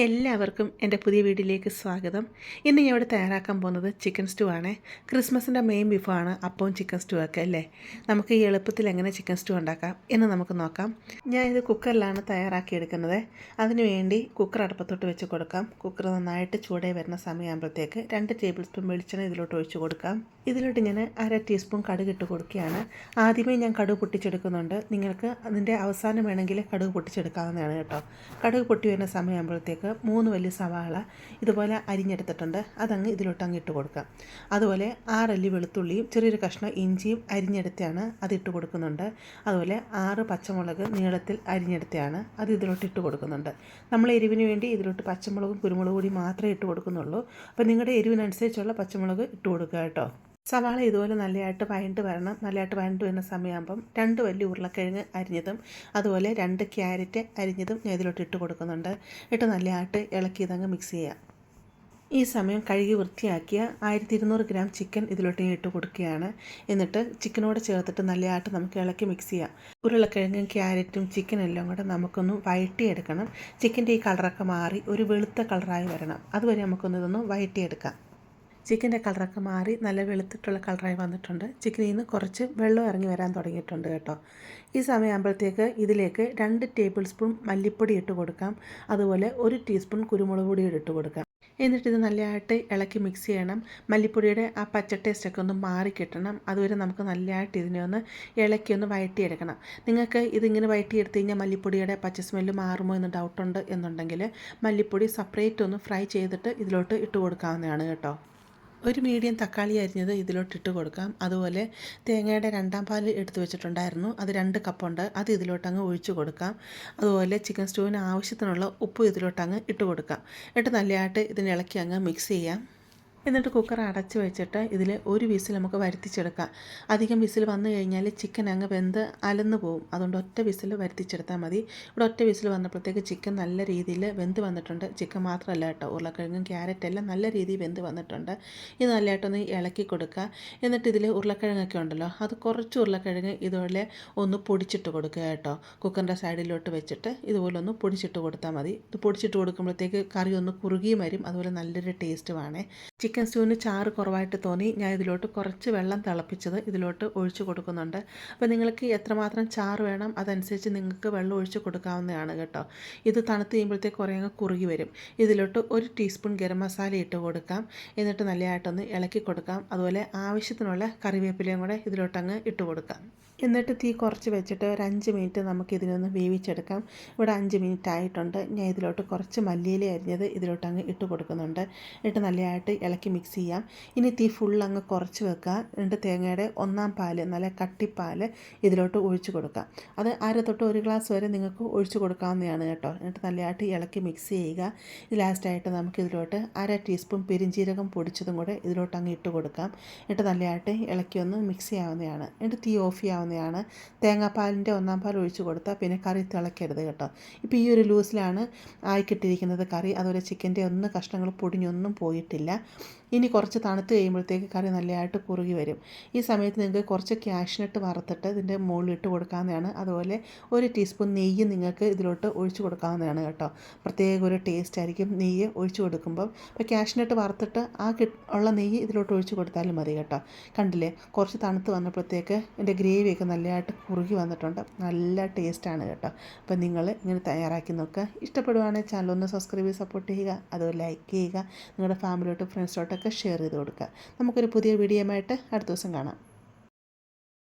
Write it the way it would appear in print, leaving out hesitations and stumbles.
എല്ലാവർക്കും എൻ്റെ പുതിയ വീഡിയോയിലേക്ക് സ്വാഗതം. ഇന്ന് ഞാൻ ഇവിടെ തയ്യാറാക്കാൻ പോകുന്നത് ചിക്കൻ സ്റ്റൂ ആണ്. ക്രിസ്മസിൻ്റെ മെയിൻ വിഭവമാണ് അപ്പവും ചിക്കൻ സ്റ്റൂ ഒക്കെ അല്ലേ. നമുക്ക് ഈ എളുപ്പത്തിൽ എങ്ങനെ ചിക്കൻ സ്റ്റൂ ഉണ്ടാക്കാം എന്ന് നമുക്ക് നോക്കാം. ഞാൻ ഇത് കുക്കറിലാണ് തയ്യാറാക്കിയെടുക്കുന്നത്. അതിനുവേണ്ടി കുക്കർ അടുപ്പത്തോട്ട് വെച്ച് കൊടുക്കാം. കുക്കർ നന്നായിട്ട് ചൂടായി വരുന്ന സമയമാകുമ്പോഴത്തേക്ക് 2 ടേബിൾ സ്പൂൺ വെളിച്ചെണ്ണ ഇതിലോട്ട് ഒഴിച്ച് കൊടുക്കാം. ഇതിലോട്ട് ഞാൻ 1/2 ടീസ്പൂൺ കടുക് ഇട്ട് കൊടുക്കുകയാണ്. ആദ്യമേ ഞാൻ കടുക് പൊട്ടിച്ചെടുക്കുന്നുണ്ട്. നിങ്ങൾക്ക് അതിൻ്റെ അവസാനം വേണമെങ്കിൽ കടുക് പൊട്ടിച്ചെടുക്കാവുന്നതാണ് കേട്ടോ. കടുക് പൊട്ടി വരുന്ന സമയമാകുമ്പോഴത്തേക്ക് 3 വലിയ സവാള ഇതുപോലെ അരിഞ്ഞെടുത്തിട്ടുണ്ട്. അതങ്ങ് ഇതിലോട്ട് ഇട്ട് കൊടുക്കാം. അതുപോലെ 6 അല്ലി വെളുത്തുള്ളിയും ചെറിയൊരു കഷ്ണം ഇഞ്ചിയും അരിഞ്ഞെടുത്താണ് അതിട്ട് കൊടുക്കുന്നുണ്ട്. അതുപോലെ 6 പച്ചമുളക് നീളത്തിൽ അരിഞ്ഞെടുത്തതാണ് അത് ഇതിലോട്ട് ഇട്ട് കൊടുക്കുന്നുണ്ട്. നമ്മൾ എരിവിന് വേണ്ടി ഇതിലോട്ട് പച്ചമുളകും കുരുമുളക് പൊടി മാത്രമേ ഇട്ട് കൊടുക്കുന്നുള്ളൂ. അപ്പോൾ നിങ്ങളുടെ എരിവിനനുസരിച്ചുള്ള പച്ചമുളക് ഇട്ട് കൊടുക്കുക കേട്ടോ. സവാള ഇതുപോലെ നല്ലതായിട്ട് വഴണ്ട് വരണം. നല്ലതായിട്ട് വഴണ്ട് വരുന്ന സമയമാകുമ്പം 2 വലിയ ഉരുളക്കിഴങ്ങ് അരിഞ്ഞതും അതുപോലെ 2 ക്യാരറ്റ് അരിഞ്ഞതും ഞാൻ ഇതിലോട്ട് ഇട്ട് കൊടുക്കുന്നുണ്ട്. ഇട്ട് നല്ലതായിട്ട് ഇളക്കി ഇതങ്ങ് മിക്സ് ചെയ്യാം. ഈ സമയം കഴുകി വൃത്തിയാക്കിയ 1200 ഗ്രാം ചിക്കൻ ഇതിലോട്ട് ഇട്ട് കൊടുക്കുകയാണ്. എന്നിട്ട് ചിക്കനോട് ചേർത്തിട്ട് നല്ലതായിട്ട് നമുക്ക് ഇളക്കി മിക്സ് ചെയ്യാം. ഉരുളക്കിഴങ്ങും ക്യാരറ്റും ചിക്കനും എല്ലാം കൂടെ നമുക്കൊന്ന് വഴറ്റിയെടുക്കണം. ചിക്കൻ്റെ ഈ കളറൊക്കെ മാറി ഒരു വെളുത്ത കളറായി വരണം. അതുവരെ ഇതൊന്ന് വഴറ്റിയെടുക്കാം. ചിക്കൻ്റെ കളറൊക്കെ മാറി നല്ല വെളുത്തിട്ടുള്ള കളറായി വന്നിട്ടുണ്ട്. ചിക്കനിൽ നിന്ന് കുറച്ച് വെള്ളം ഇറങ്ങി വരാൻ തുടങ്ങിയിട്ടുണ്ട് കേട്ടോ. ഈ സമയമാകുമ്പോഴത്തേക്ക് ഇതിലേക്ക് 2 ടേബിൾ സ്പൂൺ മല്ലിപ്പൊടി ഇട്ട് കൊടുക്കാം. അതുപോലെ 1 ടീസ്പൂൺ കുരുമുളക് പൊടി ഇട്ട് കൊടുക്കാം. എന്നിട്ടിത് നല്ലതായിട്ട് ഇളക്കി മിക്സ് ചെയ്യണം. മല്ലിപ്പൊടിയുടെ ആ പച്ച ടേസ്റ്റൊക്കെ ഒന്ന് മാറി കിട്ടണം. അതുവരെ നമുക്ക് നല്ലതായിട്ട് ഇതിനെ ഒന്ന് വഴറ്റിയെടുക്കണം. നിങ്ങൾക്ക് ഇതിങ്ങനെ വഴറ്റിയെടുത്ത് കഴിഞ്ഞാൽ മല്ലിപ്പൊടിയുടെ പച്ച സ്മെല്ല് മാറുമോ എന്ന് ഡൗട്ടുണ്ട് എന്നുണ്ടെങ്കിൽ മല്ലിപ്പൊടി സെപ്പറേറ്റ് ഒന്ന് ഫ്രൈ ചെയ്തിട്ട് ഇതിലോട്ട് ഇട്ട് കൊടുക്കാവുന്നതാണ് കേട്ടോ. ഒരു മീഡിയം തക്കാളി അരിഞ്ഞത് ഇതിലോട്ടിട്ട് കൊടുക്കാം. അതുപോലെ തേങ്ങയുടെ 2ാം പാൽ എടുത്ത് വെച്ചിട്ടുണ്ടായിരുന്നു. അത് 2 കപ്പുണ്ട്. അത് ഇതിലോട്ടങ്ങ് ഒഴിച്ചു കൊടുക്കാം. അതുപോലെ ചിക്കൻ സ്റ്റൂവിന് ആവശ്യത്തിനുള്ള ഉപ്പ് ഇതിലോട്ടങ്ങ് ഇട്ട് കൊടുക്കാം. എന്നിട്ട് നല്ലതായിട്ട് ഇതിനെ ഇളക്കി അങ്ങ് മിക്സ് ചെയ്യാം. എന്നിട്ട് കുക്കർ അടച്ച് വെച്ചിട്ട് ഇതിൽ ഒരു വിസിൽ നമുക്ക് വരുത്തിച്ചെടുക്കാം. അധികം വിസിൽ വന്നു കഴിഞ്ഞാൽ ചിക്കൻ അങ്ങ് വെന്ത് അലന്ന് പോകും. അതുകൊണ്ട് ഒറ്റ വിസിൽ വരുത്തിച്ചെടുത്താൽ മതി. ഇവിടെ ഒറ്റ വിസിൽ വന്നപ്പോഴത്തേക്ക് ചിക്കൻ നല്ല രീതിയിൽ വെന്ത് വന്നിട്ടുണ്ട്. ചിക്കൻ മാത്രമല്ല കേട്ടോ, ഉരുളക്കിഴങ്ങും ക്യാരറ്റെല്ലാം നല്ല രീതിയിൽ വെന്ത് വന്നിട്ടുണ്ട്. ഇത് നല്ലതായിട്ടൊന്ന് ഇളക്കി കൊടുക്കുക. എന്നിട്ട് ഇതിൽ ഉരുളക്കിഴങ്ങൊക്കെ ഉണ്ടല്ലോ, അത് കുറച്ച് ഉരുളക്കിഴങ്ങ് ഇതുപോലെ ഒന്ന് പൊടിച്ചിട്ട് കൊടുക്കുക കേട്ടോ. കുക്കറിൻ്റെ സൈഡിലോട്ട് വെച്ചിട്ട് ഇതുപോലെ ഒന്ന് പൊടിച്ചിട്ട് കൊടുത്താൽ മതി. ഇത് പൊടിച്ചിട്ട് കൊടുക്കുമ്പോഴത്തേക്ക് കറി ഒന്ന് കുറുകിയും വരും. അതുപോലെ നല്ലൊരു ടേസ്റ്റുമാണ്. ചിക്കൻ സ്റ്റൂവിന് ചാറ് കുറവായിട്ട് തോന്നി ഞാൻ ഇതിലോട്ട് കുറച്ച് വെള്ളം തിളപ്പിച്ചത് ഇതിലോട്ട് ഒഴിച്ച് കൊടുക്കുന്നുണ്ട്. അപ്പോൾ നിങ്ങൾക്ക് എത്രമാത്രം ചാറ് വേണം അതനുസരിച്ച് നിങ്ങൾക്ക് വെള്ളം ഒഴിച്ച് കൊടുക്കാവുന്നതാണ് കേട്ടോ. ഇത് തണുത്ത് കഴിയുമ്പോഴത്തേക്ക് കുറേ അങ്ങ് കുറുകി വരും. ഇതിലോട്ട് 1 ടീസ്പൂൺ ഗരം മസാല ഇട്ട് കൊടുക്കാം. എന്നിട്ട് നല്ലതായിട്ടൊന്ന് ഇളക്കി കൊടുക്കാം. അതുപോലെ ആവശ്യത്തിനുള്ള കറിവേപ്പിലയും കൂടെ ഇതിലോട്ടങ്ങ് ഇട്ട് കൊടുക്കാം. എന്നിട്ട് തീ കുറച്ച് വെച്ചിട്ട് ഒരു 5 മിനിറ്റ് നമുക്ക് ഇതിനൊന്ന് വേവിച്ചെടുക്കാം. ഇവിടെ 5 മിനിറ്റ് ആയിട്ടുണ്ട്. ഞാൻ ഇതിലോട്ട് കുറച്ച് മല്ലിയില അരിഞ്ഞത് ഇതിലോട്ടങ്ങ് ഇട്ട് കൊടുക്കുന്നുണ്ട്. എന്നിട്ട് നല്ലതായിട്ട് ഇളക്കി മിക്സ് ചെയ്യാം. ഇനി തീ ഫുൾ അങ്ങ് കുറച്ച് വെക്കുക. എന്നിട്ട് തേങ്ങയുടെ 1ാം പാൽ നല്ല കട്ടിപ്പാൽ ഇതിലോട്ട് ഒഴിച്ച് കൊടുക്കാം. അത് 1/2 തൊട്ട് 1 ഗ്ലാസ് വരെ നിങ്ങൾക്ക് ഒഴിച്ച് കൊടുക്കാവുന്നതാണ് കേട്ടോ. എന്നിട്ട് നല്ലതായിട്ട് ഇളക്കി മിക്സ് ചെയ്യുക. ഇത് ലാസ്റ്റായിട്ട് നമുക്ക് ഇതിലോട്ട് 1/2 ടീസ്പൂൺ പെരിഞ്ജീരകം പൊടിച്ചതും കൂടെ ഇതിലോട്ടങ്ങ് ഇട്ട് കൊടുക്കാം. എന്നിട്ട് നല്ലതായിട്ട് ഇളക്കി ഒന്ന് മിക്സ് ചെയ്യാവുന്നതാണ്. എന്നിട്ട് തീ ഓഫ് ചെയ്യാവുന്നതാണ്. തേങ്ങാപ്പാലിൻ്റെ 1ാം പാൽ ഒഴിച്ച് കൊടുത്താൽ പിന്നെ കറി തിളക്കരുത് കേട്ടോ. ഇപ്പോൾ ഈ ഒരു ലൂസിലാണ് ആയിക്കിട്ടിരിക്കുന്നത് കറി. അതുപോലെ ചിക്കൻ്റെ കഷ്ണങ്ങൾ പൊടിഞ്ഞൊന്നും പോയിട്ടില്ല. ഇനി കുറച്ച് തണുത്ത് കഴിയുമ്പോഴത്തേക്ക് കറി നല്ലതായിട്ട് കുറുകി വരും. ഈ സമയത്ത് നിങ്ങൾക്ക് കുറച്ച് കാഷ്നട്ട് വറുത്തിട്ട് ഇതിൻ്റെ മുകളിൽ ഇട്ട് കൊടുക്കാവുന്നതാണ്. അതുപോലെ 1 ടീസ്പൂൺ നെയ്യ് നിങ്ങൾക്ക് ഇതിലോട്ട് ഒഴിച്ച് കൊടുക്കാവുന്നതാണ് കേട്ടോ. പ്രത്യേക ഒരു ടേസ്റ്റ് ആയിരിക്കും നെയ്യ് ഒഴിച്ച് കൊടുക്കുമ്പോൾ. അപ്പോൾ കാഷ്നട്ട് വറുത്തിട്ട് ഉള്ള നെയ്യ് ഇതിലോട്ട് ഒഴിച്ച് കൊടുത്താലും മതി കേട്ടോ. കണ്ടില്ലേ, കുറച്ച് തണുത്ത് വന്നപ്പോഴത്തേക്ക് എൻ്റെ ഗ്രേവിയൊക്കെ നല്ലതായിട്ട് കുറുകി വന്നിട്ടുണ്ട്. നല്ല ടേസ്റ്റാണ് കേട്ടോ. അപ്പോൾ നിങ്ങൾ ഇങ്ങനെ തയ്യാറാക്കി നോക്കുക. ഇഷ്ടപ്പെടുവാണെങ്കിൽ ചാനൽ ഒന്ന് സബ്സ്ക്രൈബ് ചെയ്ത് സപ്പോർട്ട് ചെയ്യുക. അതുപോലെ ലൈക്ക് ചെയ്യുക. നിങ്ങളുടെ ഫാമിലിയോട്ട് ഫ്രണ്ട്സിലോട്ടൊക്കെ ഷെയർ ചെയ്ത് കൊടുക്കുക. നമുക്കൊരു പുതിയ വീഡിയോയുമായിട്ട് അടുത്ത ദിവസം കാണാം.